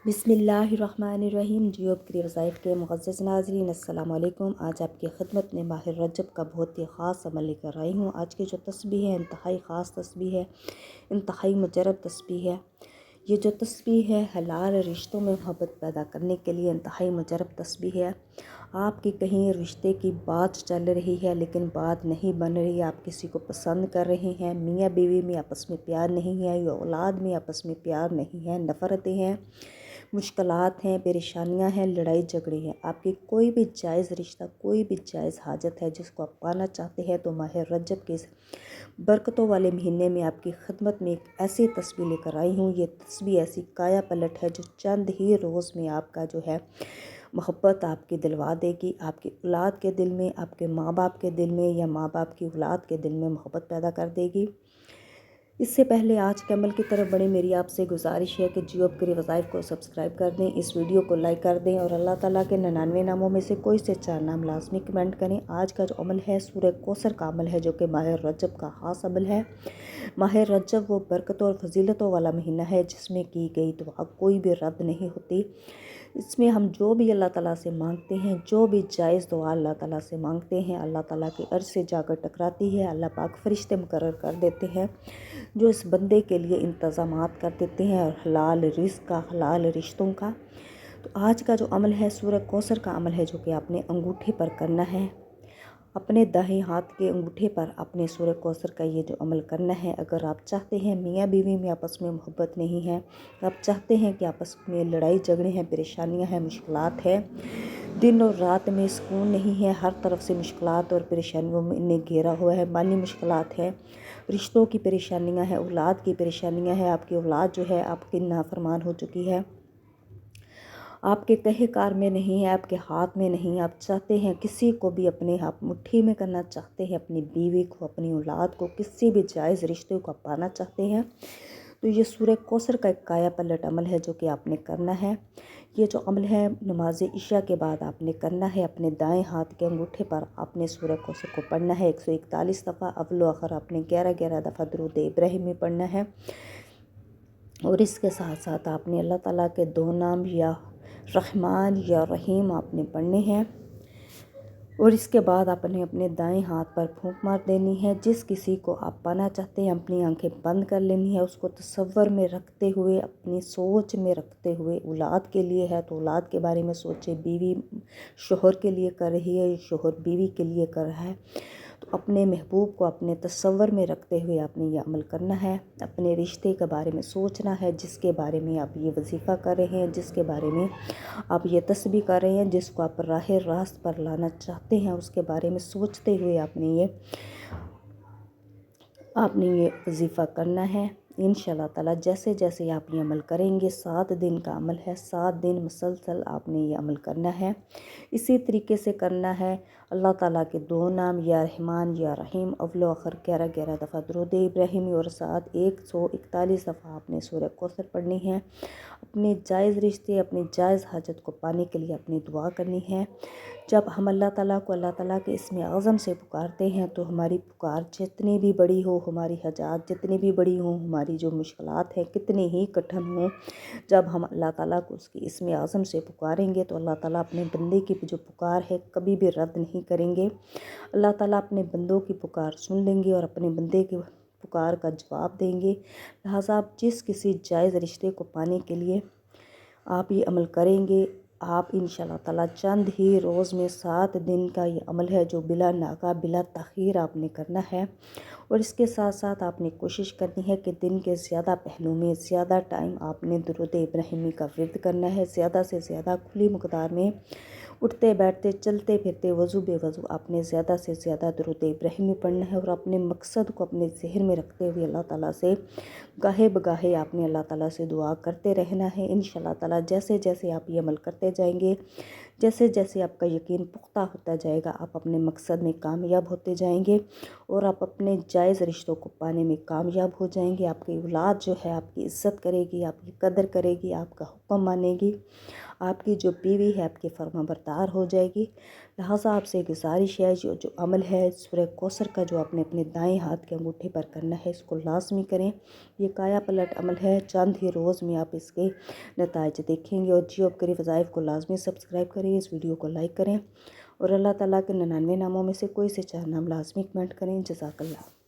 बिस्मिल्लाहिर्रहमानिर्रहीम। जियो के वज़ाइफ के मुअज़्ज़ज़ नाज़रीन, अस्सलाम वालेकुम। आज आपकी खिदमत में माह रजब का बहुत ही ख़ास अमल लेकर आई हूँ। आज की जो तस्बीह है इंतहाई ख़ास तस्बीह है, इंतहाई मुजरब तस्बीह है। ये जो तस्बीह है हलाल रिश्तों में मोहब्बत पैदा करने के लिए इंतहाई मुजरब तस्बीह है। आपकी कहीं रिश्ते की बात चल रही है लेकिन बात नहीं बन रही, आप किसी को पसंद कर रहे हैं, मियाँ बीवी में आपस में प्यार नहीं है या औलाद में आपस में प्यार नहीं है, नफ़रतें हैं, मुश्किलात हैं, परेशानियां हैं, लड़ाई झगड़े हैं, आपकी कोई भी जायज़ रिश्ता, कोई भी जायज़ हाजत है जिसको आप पाना चाहते हैं, तो माह रजब के बरकतों वाले महीने में आपकी खिदमत में एक ऐसी तस्बीह लेकर आई हूँ। ये तस्बीह ऐसी काया पलट है जो चंद ही रोज़ में आपका जो है मोहब्बत आपकी दिलवा देगी। आपकी औलाद के दिल में, आपके माँ बाप के दिल में या माँ बाप की औलाद के दिल में मोहब्बत पैदा कर देगी। इससे पहले आज के अमल की तरफ बढ़े, मेरी आपसे गुजारिश है कि जियो के वज़ाइफ को सब्सक्राइब कर दें, इस वीडियो को लाइक कर दें और अल्लाह ताला के 99 नामों में से कोई से 4 नाम लाजमी कमेंट करें। आज का जो अमल है सूरह कौसर का अमल है, जो कि माह रजब का ख़ास अमल है। माह रजब वो बरकतों और फजीलतों वाला महीना है जिसमें की गई दुआ कोई भी रद्द नहीं होती। इसमें हम जो भी अल्लाह ताला से मांगते हैं, जो भी जायज़ दुआ अल्लाह ताला से मांगते हैं, अल्लाह ताला के अर्श से जाकर टकराती है। अल्लाह पाक फरिश्ते मुकर्रर कर देते हैं जो इस बंदे के लिए इंतज़ामात कर देते हैं और हलाल रिज़्क़ का, हलाल रिश्तों का। तो आज का जो अमल है सूरह कौसर का अमल है, जो कि आपने अंगूठे पर करना है। अपने दाहिने हाथ के अंगूठे पर अपने सूरह कौसर का ये जो अमल करना है। अगर आप चाहते हैं मियाँ बीवी में आपस में मोहब्बत नहीं है, आप चाहते हैं कि आपस में लड़ाई झगड़े हैं, परेशानियां हैं, मुश्किलात है, दिन और रात में सुकून नहीं है, हर तरफ से मुश्किलात और परेशानियों में इन्हें घेरा हुआ है, माली मुश्किलात है, रिश्तों की परेशानियां हैं, औलाद की परेशानियां हैं, आपकी औलाद जो है आपकी नाफरमान हो चुकी है, आपके कहे कार में नहीं है, आपके हाथ में नहीं है, आप चाहते हैं किसी को भी अपने हाथ मुट्ठी में करना चाहते हैं, अपनी बीवी को, अपनी औलाद को, किसी भी जायज़ रिश्ते को आप पाना चाहते हैं, तो ये सूरह कौसर का एक काया पलट अमल है जो कि आपने करना है। ये जो अमल है नमाज इशा के बाद आपने करना है। अपने दाएं हाथ के अंगूठे पर आपने सूरह कौसर को पढ़ना है 141 दफ़ा। अव्वल आखिर आपने 11-11 दफ़ा दुरूद इब्राहिमी पढ़ना है। और इसके साथ साथ आपने अल्लाह ताला के 2 नाम या रहमान या रहीम आपने पढ़ने हैं। और इसके बाद आपने अपने दाएं हाथ पर फूंक मार देनी है। जिस किसी को आप पाना चाहते हैं अपनी आंखें बंद कर लेनी है, उसको तसव्वुर में रखते हुए, अपनी सोच में रखते हुए। औलाद के लिए है तो औलाद के बारे में सोचे, बीवी शोहर के लिए कर रही है, शोहर बीवी के लिए कर रहा है, तो अपने महबूब को अपने तसव्वुर में रखते हुए आपने ये अमल करना है। अपने रिश्ते के बारे में सोचना है, जिसके बारे में आप ये वजीफ़ा कर रहे हैं, जिसके बारे में आप ये तस्बीह कर रहे हैं, जिसको आप राह रास्त पर लाना चाहते हैं, उसके बारे में सोचते हुए आपने ये वजीफ़ा करना है। इंशाअल्लाह ताला जैसे जैसे आप ये अमल करेंगे, 7 दिन का अमल है, 7 दिन मुसलसल आपने ये अमल करना है। इसी तरीके से करना है। अल्लाह ताला के 2 नाम या रहमान या रहीम अव्वल आखिर 11-11 दफ़ा दुरूद इब्राहिमी और साथ 141 दफ़ा आपने सूरह कौसर पढ़नी है। अपने जायज़ रिश्ते, अपनी जायज़ हाजत को पाने के लिए अपनी दुआ करनी है। जब हम अल्लाह ताला के इसमें आज़म से पुकारते हैं, तो हमारी पुकार जितनी भी बड़ी हो, हमारी हाजात जितनी भी बड़ी हों, हमारी जो मुश्किलात हैं कितनी ही कठिन हों, जब हम अल्लाह ताला को उसकी इसमें आज़म से पुकारेंगे तो अल्लाह ताला अपने बंदे की जो पुकार है कभी भी रद्द नहीं करेंगे। अल्लाह ताला अपने बंदों की पुकार सुन लेंगे और अपने बंदे की पुकार का जवाब देंगे। लिहाजा आप जिस किसी जायज़ रिश्ते को पाने के लिए आप ये अमल करेंगे, आप इंशाअल्लाह ताला चंद ही रोज़ में 7 दिन का ये अमल है जो बिला नागा बिला ताख़ीर आपने करना है। और इसके साथ साथ आपने कोशिश करनी है कि दिन के ज़्यादा पहलू में ज़्यादा टाइम आपने दुरूद इब्राहिमी का विर्द करना है। ज़्यादा से ज़्यादा खुली मकदार में उठते बैठते चलते फिरते वज़ू बेवज़ू आपने ज़्यादा से ज़्यादा दुरूद इब्राहिमी पढ़ना है। और अपने मकसद को अपने ज़हन में रखते हुए अल्लाह ताला से गाहे बगाहे आपने अल्लाह ताला से दुआ करते रहना है। इंशाअल्लाह ताला जैसे जैसे आप ये अमल करते जाएंगे, جیسے جیسے آپ کا یقین پختہ ہوتا جائے گا آپ اپنے مقصد میں کامیاب ہوتے جائیں گے اور آپ اپنے جائز رشتوں کو پانے میں کامیاب ہو جائیں گے۔ آپ کی اولاد جو ہے آپ کی عزت کرے گی، آپ کی قدر کرے گی، آپ کا حکم مانے گی، آپ کی جو بیوی ہے آپ کی فرما بردار ہو جائے گی۔ لہٰذا آپ سے گزارش ہے جو عمل ہے سورہ کوثر کا جو آپ نے اپنے دائیں ہاتھ کے انگوٹھے پر کرنا ہے اس کو لازمی کریں۔ یہ کایا پلٹ عمل ہے، چند ہی روز میں آپ اس کے نتائج دیکھیں گے۔ اور جیو اپ کری وظائف کو لازمی سبسکرائب کریں، اس ویڈیو کو لائک کریں اور اللہ تعالیٰ کے 99 ناموں میں سے کوئی سے 4 نام لازمی کمنٹ کریں۔ جزاک اللہ۔